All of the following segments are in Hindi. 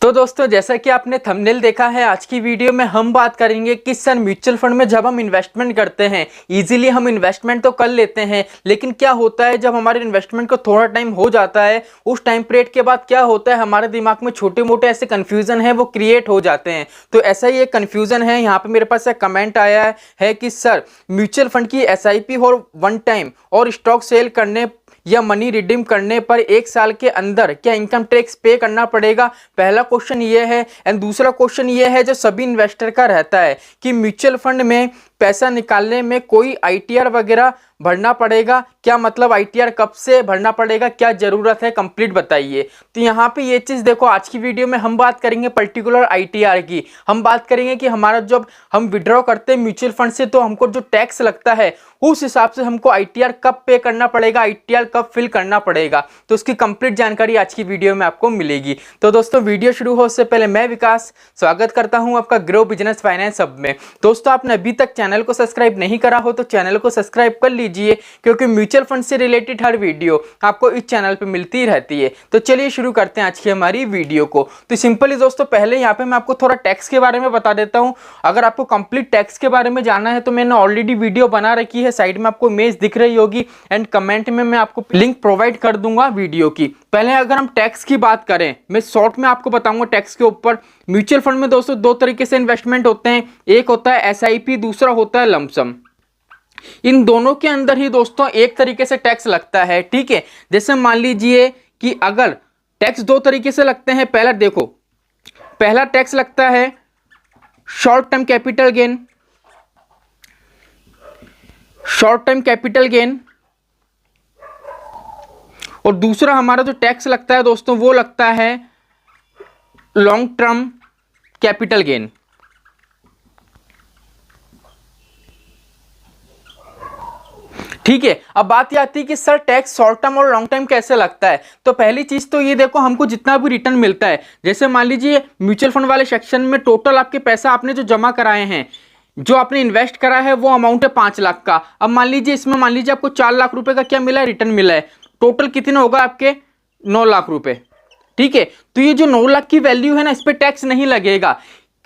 तो दोस्तों जैसा कि आपने थंबनेल देखा है, आज की वीडियो में हम बात करेंगे कि सर म्यूचुअल फंड में जब हम इन्वेस्टमेंट करते हैं इजीली हम इन्वेस्टमेंट तो कर लेते हैं, लेकिन क्या होता है जब हमारे इन्वेस्टमेंट को थोड़ा टाइम हो जाता है उस टाइम पीरियड के बाद क्या होता है हमारे दिमाग में छोटे मोटे ऐसे कन्फ्यूजन है वो क्रिएट हो जाते हैं। तो ऐसा ही एक कन्फ्यूजन है, यहाँ पे मेरे पास एक कमेंट आया है कि सर म्यूचुअल फंड की एसआईपी और वन टाइम और स्टॉक सेल करने या मनी रिडीम करने पर 1 साल के अंदर क्या इनकम टैक्स पे करना पड़ेगा। पहला क्वेश्चन ये है। एंड दूसरा क्वेश्चन ये है जो सभी इन्वेस्टर का रहता है कि म्यूचुअल फंड में पैसा निकालने में कोई आईटीआर वगैरह भरना पड़ेगा क्या, मतलब आईटीआर कब से भरना पड़ेगा, क्या जरूरत है, कंप्लीट बताइए। तो यहाँ पे ये चीज़ देखो, आज की वीडियो में हम बात करेंगे पर्टिकुलर आईटीआर की। हम बात करेंगे कि हमारा जब हम विड्रॉ करते हैं म्यूचुअल फंड से तो हमको जो टैक्स लगता है उस हिसाब से हमको आईटीआर कब पे करना पड़ेगा, आईटीआर कब फिल करना पड़ेगा, तो उसकी कंप्लीट जानकारी आज की वीडियो में आपको मिलेगी। तो दोस्तों वीडियो शुरू हो उससे पहले मैं विकास स्वागत करता हूं आपका ग्रो बिजनेस फाइनेंस हब में। दोस्तों आपने अभी तक चैनल को सब्सक्राइब नहीं करा हो तो चैनल को सब्सक्राइब कर लीजिए, क्योंकि म्यूचुअल फंड से रिलेटेड हर वीडियो आपको इस चैनल पे मिलती रहती है। तो चलिए शुरू करते हैं आज की हमारी वीडियो को। तो सिंपली दोस्तों पहले यहाँ पे मैं आपको थोड़ा टैक्स के बारे में बता देता हूँ। अगर आपको कंप्लीट टैक्स के बारे में जानना है तो मैंने ऑलरेडी वीडियो बना रखी है, साइड में आपको इमेज दिख रही होगी एंड कमेंट में मैं आपको लिंक प्रोवाइड कर दूंगा वीडियो की। पहले अगर हम टैक्स की बात करें, मैं शॉर्ट में आपको बताऊंगा टैक्स के ऊपर। म्यूचुअल फंड में दोस्तों दो तरीके से इन्वेस्टमेंट होते हैं, एक होता है एसआईपी, दूसरा होता है लमसम। इन दोनों के अंदर ही दोस्तों एक तरीके से टैक्स लगता है, ठीक है। जैसे मान लीजिए कि अगर टैक्स दो तरीके से लगते हैं, पहला देखो, पहला टैक्स लगता है short term capital gain, short term capital gain, और दूसरा हमारा जो टैक्स लगता है दोस्तों वो लगता है लॉन्ग टर्म कैपिटल गेन। ठीक है, अब बात यह आती है कि सर टैक्स शॉर्ट टर्म और लॉन्ग टर्म कैसे लगता है। तो पहली चीज तो ये देखो, हमको जितना भी रिटर्न मिलता है, जैसे मान लीजिए म्यूचुअल फंड वाले सेक्शन में टोटल आपके पैसा आपने जो जमा कराए हैं, जो आपने इन्वेस्ट करा है वो अमाउंट है 5 लाख का। अब मान लीजिए इसमें मान लीजिए आपको 4 लाख रुपए का क्या मिला है, रिटर्न मिला है। टोटल कितना होगा आपके 9 लाख रुपए, ठीक है। तो ये जो 9 लाख की वैल्यू है ना, इस पे टैक्स नहीं लगेगा।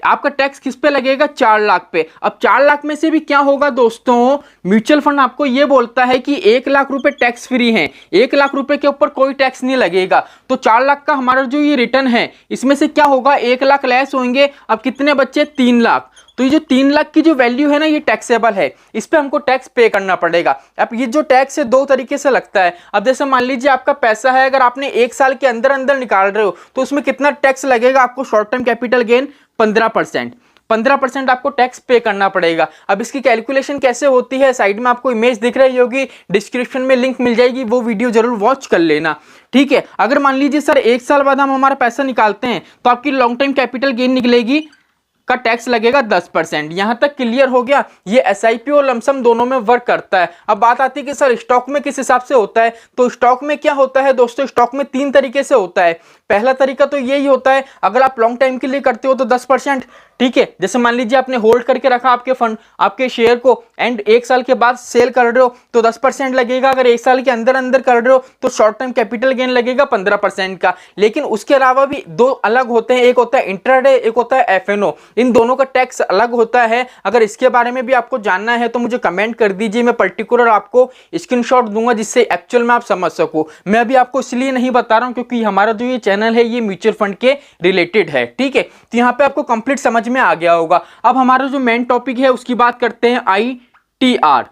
आपका टैक्स किस पे लगेगा, 4 लाख पे। अब 4 लाख में से भी क्या होगा दोस्तों, म्यूचुअल फंड आपको ये बोलता है कि 1 लाख रुपए टैक्स फ्री हैं, 1 लाख रुपए के ऊपर कोई टैक्स नहीं लगेगा। तो 4 लाख का हमारा जो ये रिटर्न है इसमें से क्या होगा, 1 लाख लेस होंगे। अब कितने बच्चे, 3 लाख। तो ये जो 3 लाख की जो वैल्यू है ना, ये टैक्सेबल है, इस पे हमको टैक्स पे करना पड़ेगा। अब ये जो टैक्स है दो तरीके से लगता है। अब जैसे मान लीजिए आपका पैसा है, अगर आपने 1 साल के अंदर अंदर निकाल रहे हो तो उसमें कितना टैक्स लगेगा आपको, शॉर्ट टर्म कैपिटल गेन 15%, 15% आपको टैक्स पे करना पड़ेगा। अब इसकी कैलकुलेशन कैसे होती है, साइड में आपको इमेज दिख रही होगी, डिस्क्रिप्शन में लिंक मिल जाएगी, वो वीडियो जरूर वॉच कर लेना, ठीक है। अगर मान लीजिए सर 1 साल बाद हम हमारा पैसा निकालते हैं तो आपकी लॉन्ग टर्म कैपिटल गेन निकलेगी, का टैक्स लगेगा 10%। यहां तक क्लियर हो गया। ये एसआईपी और लमसम दोनों में वर्क करता है। अब बात आती है कि सर स्टॉक में किस हिसाब से होता है। तो स्टॉक में क्या होता है दोस्तों, स्टॉक में 3 तरीके से होता है। पहला तरीका तो यही होता है, अगर आप लॉन्ग टाइम के लिए करते हो तो 10%, ठीक है। जैसे मान लीजिए आपने होल्ड करके रखा आपके फंड, आपके शेयर को, एंड 1 साल के बाद सेल कर रहे हो तो 10% लगेगा। अगर 1 साल के अंदर अंदर कर रहे हो तो शॉर्ट टर्म कैपिटल गेन लगेगा 15% का। लेकिन उसके अलावा भी 2 अलग होते हैं, एक होता है इंट्राडे, एक होता है एफएनओ। इन दोनों का टैक्स अलग होता है। अगर इसके बारे में भी आपको जानना है तो मुझे कमेंट कर दीजिए, मैं पर्टिकुलर आपको स्क्रीनशॉट दूंगा जिससे एक्चुअल में आप समझ सको। मैं अभी आपको इसलिए नहीं बता रहा हूं क्योंकि हमारा जो ये चैनल है ये म्यूचुअल फंड के रिलेटेड है, ठीक है। तो यहाँ पे आपको कंप्लीट समझ में आ गया होगा। अब हमारा जो मेन टॉपिक है उसकी बात करते हैं, आईटीआर,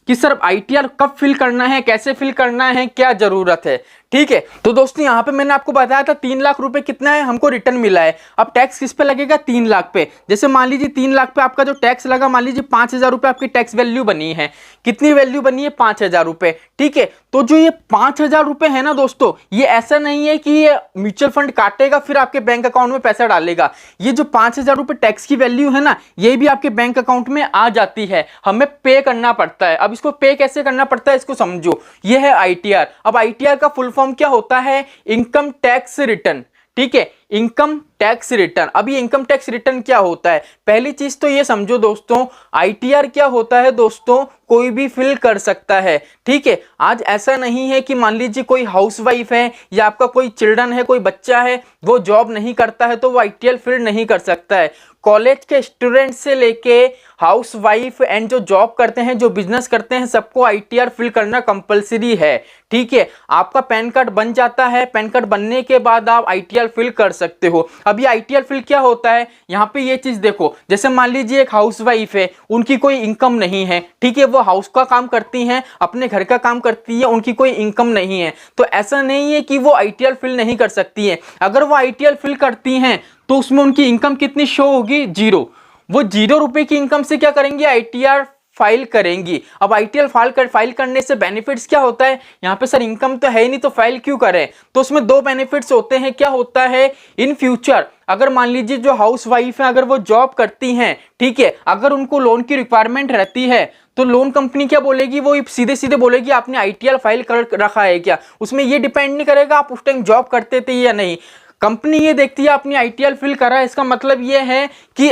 कि सर आईटीआर कब फिल करना है, कैसे फिल करना है, क्या जरूरत है, ठीक है। तो दोस्तों यहाँ पे मैंने आपको बताया था 3 लाख रुपए कितना है हमको रिटर्न मिला है। अब टैक्स किस पे लगेगा, 3 लाख पे। जैसे मान लीजिए 3 लाख पे आपका जो टैक्स लगा, मान लीजिए 5,000 रुपए आपकी टैक्स वैल्यू बनी है। कितनी वैल्यू बनी है, 5,000 रुपए, ठीक है। तो जो ये 5,000 रुपए है ना दोस्तों, ये ऐसा नहीं है कि ये म्यूचुअल फंड काटेगा फिर आपके बैंक अकाउंट में पैसा डालेगा। ये जो 5,000 रुपए टैक्स की वैल्यू है ना, ये भी आपके बैंक अकाउंट में आ जाती है, हमें पे करना पड़ता है। अब इसको पे कैसे करना पड़ता है इसको समझो, ये है आईटीआर। अब आईटीआर का फुल फॉर्म क्या होता है, इनकम टैक्स रिटर्न, ठीक है। Income tax return. अब ये इनकम टैक्स रिटर्न क्या होता है? पहली चीज तो ये समझो दोस्तों, आईटीआर क्या होता है दोस्तों, कोई भी फिल कर सकता है, ठीक है। आज ऐसा नहीं है कि मान लीजिए कोई हाउसवाइफ है या आपका कोई चिल्ड्रन है, कोई बच्चा है, वो जॉब नहीं करता है तो वो आईटीआर फिल नहीं कर सकता है। कॉलेज के स्टूडेंट से लेके हाउसवाइफ एंड जो जॉब करते हैं, जो बिजनेस करते हैं, सबको आईटीआर फिल करना कंपलसरी है, ठीक है। आपका पैन कार्ड बन जाता है, पैन कार्ड बनने के बाद आप आईटीआर फिल कर सकते हो। अब ये आईटीआर फिल क्या होता है, यहाँ पे ये चीज देखो, जैसे मान लीजिए एक हाउसवाइफ है, उनकी कोई इनकम नहीं है, ठीक है, वो हाउस का काम करती हैं, अपने घर का काम करती है, उनकी कोई इनकम नहीं है, तो ऐसा नहीं है कि वो आईटीआर फिल नहीं कर सकती है। अगर वो आईटीआर फिल करती हैं तो उसमें उनकी इनकम कितनी शो होगी? 0। वो 0 रुपए की इनकम से क्या करेंगे? आईटीआर फाइल करेंगी। अब आईटीआर फाइल करने से बेनिफिट्स क्या होता है? यहाँ पे सर इनकम तो है ही नहीं तो फाइल क्यों करें? तो उसमें 2 बेनिफिट्स होते हैं। क्या होता है? इन फ्यूचर अगर मान लीजिए जो हाउस वाइफ है, अगर वो जॉब करती हैं, ठीक है, अगर उनको लोन की रिक्वायरमेंट रहती है तो लोन कंपनी क्या बोलेगी? वो सीधे सीधे बोलेगी आपने आईटीआर फाइल कर रखा है क्या? उसमें ये डिपेंड नहीं करेगा आप उस टाइम जॉब करते थे या नहीं। कंपनी ये देखती है आपने आईटीआर फिल करा है, इसका मतलब ये है कि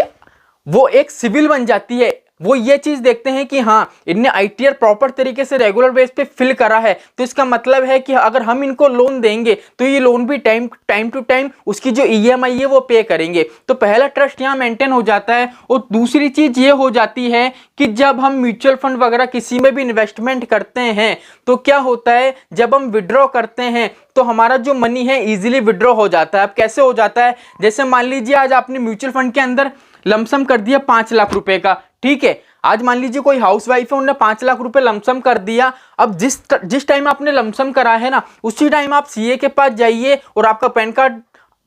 वो एक सिविल बन जाती है। वो ये चीज देखते हैं कि हाँ इनने आईटीआर प्रॉपर तरीके से रेगुलर बेस पे फिल करा है, तो इसका मतलब है कि अगर हम इनको लोन देंगे तो ये लोन भी टाइम टू टाइम उसकी जो ईएमआई है वो पे करेंगे। तो पहला ट्रस्ट यहाँ मेंटेन हो जाता है। और दूसरी चीज ये हो जाती है कि जब हम म्यूचुअल फंड वगैरह किसी में भी इन्वेस्टमेंट करते हैं तो क्या होता है, जब हम विड्रॉ करते हैं तो हमारा जो मनी है इजीली विड्रॉ हो जाता है। अब कैसे हो जाता है? जैसे मान लीजिए आज आपने म्यूचुअल फंड के अंदर लमसम कर दिया 5 लाख रुपए का, ठीक है। आज मान लीजिए कोई हाउसवाइफ है, उन्होंने 5 लाख रुपए लमसम कर दिया। अब जिस टाइम आपने लमसम करा है ना, उसी टाइम आप सीए के पास जाइए और आपका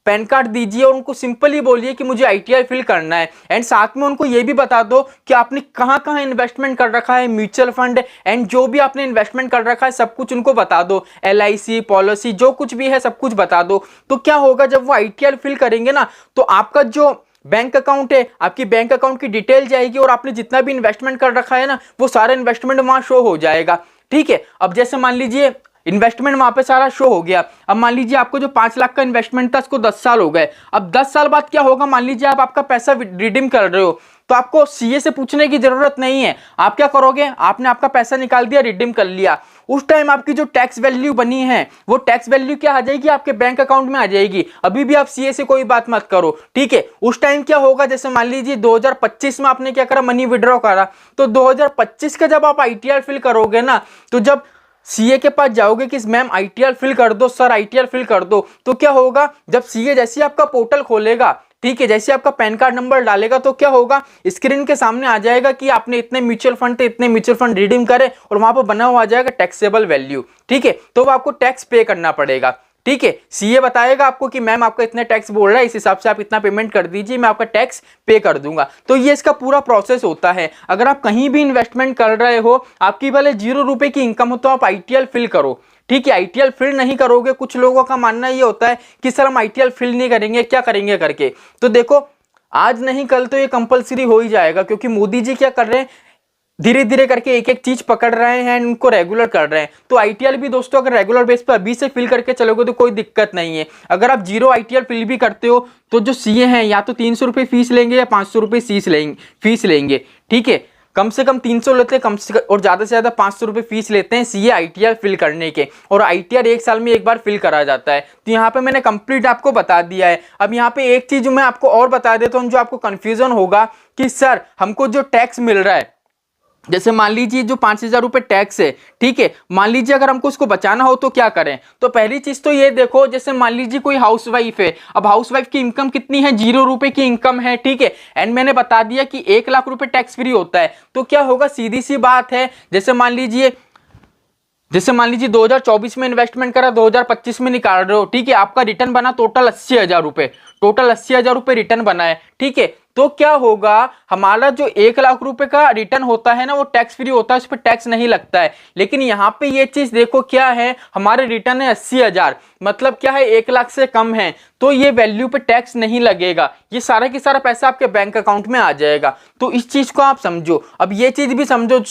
पैन कार्ड दीजिए और उनको सिंपली बोलिए कि मुझे आईटीआर फिल करना है। एंड साथ में उनको ये भी बता दो कि आपने कहां कहां इन्वेस्टमेंट कर रखा है, म्यूचुअल फंड एंड जो भी आपने इन्वेस्टमेंट कर रखा है सब कुछ उनको बता दो, एलआईसी पॉलिसी जो कुछ भी है सब कुछ बता दो। तो क्या होगा, जब वो आईटीआर फिल करेंगे ना तो आपका जो बैंक अकाउंट है, आपकी बैंक अकाउंट की डिटेल जाएगी और आपने जितना भी इन्वेस्टमेंट कर रखा है ना वो सारा इन्वेस्टमेंट वहां शो हो जाएगा, ठीक है। अब जैसे मान लीजिए इन्वेस्टमेंट वहां पे सारा शो हो गया। अब मान लीजिए आपको जो 5 लाख का इन्वेस्टमेंट था उसको 10 साल हो गए। अब 10 साल बाद क्या होगा, मान लीजिए आप आपका पैसा रिडीम कर रहे हो तो आपको सीए से पूछने की जरूरत नहीं है। आप क्या करोगे, आपने आपका पैसा निकाल दिया, रिडीम कर लिया, उस टाइम आपकी जो टैक्स वैल्यू बनी है वो टैक्स वैल्यू क्या आ जाएगी, आपके बैंक अकाउंट में आ जाएगी। अभी भी आप सीए से कोई बात मत करो, ठीक है। उस टाइम क्या होगा, जैसे मान लीजिए 2025 में आपने क्या करा, मनी विड्रॉ करा, तो 2025 का जब आप आईटीआर फिल करोगे ना, तो जब सीए के पास जाओगे कि मैम आईटीआर फिल कर दो, सर आईटीआर फिल कर दो, तो क्या होगा, जब सीए जैसे आपका पोर्टल खोलेगा, ठीक है, जैसे आपका पैन कार्ड नंबर डालेगा तो क्या होगा, स्क्रीन के सामने आ जाएगा कि आपने इतने म्यूचुअल फंड थे, इतने म्यूचुअल फंड रिडीम करे और वहां पर बना हुआ आ जाएगा टैक्सेबल वैल्यू, ठीक है। तो वो आपको टैक्स पे करना पड़ेगा, ठीक है। सीए बताएगा आपको कि मैम आपका इतने टैक्स बोल रहा है, इस हिसाब से आप इतना पेमेंट कर दीजिए, मैं आपका टैक्स पे कर दूंगा। तो ये इसका पूरा प्रोसेस होता है। अगर आप कहीं भी इन्वेस्टमेंट कर रहे हो, आपकी भले 0 रुपए की इनकम हो तो आप आईटीआर फिल करो, ठीक है। आईटीआर फिल नहीं करोगे, कुछ लोगों का मानना ये होता है कि सर हम आईटीआर फिल नहीं करेंगे, क्या करेंगे करके। तो देखो आज नहीं कल तो ये कंपलसरी हो ही जाएगा, क्योंकि मोदी जी क्या कर रहे हैं, धीरे धीरे करके एक एक चीज पकड़ रहे हैं, उनको रेगुलर कर रहे हैं। तो आईटीआर भी दोस्तों अगर रेगुलर बेस पर अभी से फिल करके चलोगे तो कोई दिक्कत नहीं है। अगर आप 0 आईटीआर फिल भी करते हो तो जो सीए हैं या तो 300 रुपये फीस लेंगे या 500 रुपये फीस लेंगे, ठीक है। कम से कम 300 लेते हैं, कम से कम और ज्यादा से ज्यादा 500 रुपये फीस लेते हैं सीए आईटीआर फिल करने के। और आईटीआर 1 साल में एक बार फिल करा जाता है। तो यहाँ पे मैंने कंप्लीट आपको बता दिया है। अब यहाँ पे एक चीज मैं आपको और बता देता हूँ जो आपको कंफ्यूजन होगा कि सर हमको जो टैक्स मिल रहा है, जैसे मान लीजिए जो 5,000 रुपये टैक्स है, ठीक है, मान लीजिए अगर हमको उसको बचाना हो तो क्या करें। तो पहली चीज तो ये देखो, जैसे मान लीजिए कोई हाउसवाइफ है, अब हाउसवाइफ की इनकम कितनी है, 0 रुपए की इनकम है, ठीक है। एंड मैंने बता दिया कि 1 लाख रुपए टैक्स फ्री होता है। तो क्या होगा, सीधी सी बात है, जैसे मान लीजिए 2024 में इन्वेस्टमेंट करा, 2025 में निकाल रहे हो, ठीक है, आपका रिटर्न बना टोटल 80,000 रुपए, टोटल 80,000 रुपए रिटर्न बना है, ठीक है। तो क्या होगा, हमारा जो 1 लाख रुपए का रिटर्न होता है ना वो टैक्स फ्री होता है, उस पर टैक्स नहीं लगता है। लेकिन यहाँ पे ये चीज देखो क्या है, हमारे रिटर्न है 80,000, मतलब क्या है 1 लाख से कम है, तो ये वैल्यू पे टैक्स नहीं लगेगा, ये सारा की सारा पैसा आपके बैंक अकाउंट में आ जाएगा। तो इस चीज को आप समझो। अब ये चीज भी समझो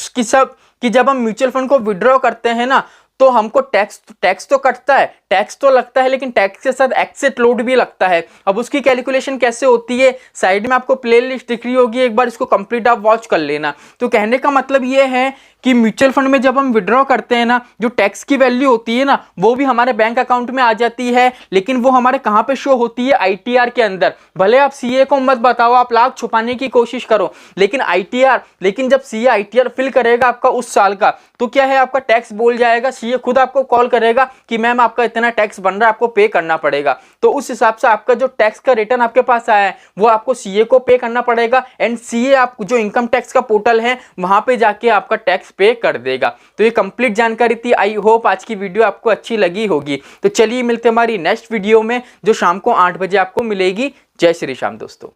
कि जब हम म्यूचुअल फंड को विड्रॉ करते हैं ना तो हमको टैक्स तो कटता है, टैक्स तो लगता है लेकिन टैक्स के साथ एक्सेट लोड भी लगता है। अब उसकी कैलकुलेशन कैसे होती है, साइड में आपको प्लेलिस्ट दिख रही होगी, एक बार इसको कंप्लीट आप वॉच कर लेना। तो कहने का मतलब ये है कि म्यूचुअल फंड में जब हम विड्रॉ करते हैं ना, जो टैक्स की वैल्यू होती है ना, वो भी हमारे बैंक अकाउंट में आ जाती है, लेकिन वो हमारे कहां पे शो होती है, आईटीआर के अंदर। भले आप सीए को मत बताओ, आप लाख छुपाने की कोशिश करो, लेकिन आईटीआर, लेकिन जब सीए आईटीआर फिल करेगा आपका उस साल का, तो क्या है, आपका टैक्स बोल जाएगा, सीए खुद आपको कॉल करेगा कि मैम आपका इतना टैक्स बन रहा है, आपको पे करना पड़ेगा। तो उस हिसाब से आपका जो टैक्स का रिटर्न आपके पास आया है वो आपको सीए को पे करना पड़ेगा, एंड सीए आप जो इनकम टैक्स का पोर्टल है वहां पे जाके आपका टैक्स पे कर देगा। तो ये कंप्लीट जानकारी थी। आई होप आज की वीडियो आपको अच्छी लगी होगी। तो चलिए मिलते हैं हमारी नेक्स्ट वीडियो में, जो शाम को 8 बजे आपको मिलेगी। जय श्री श्याम दोस्तों।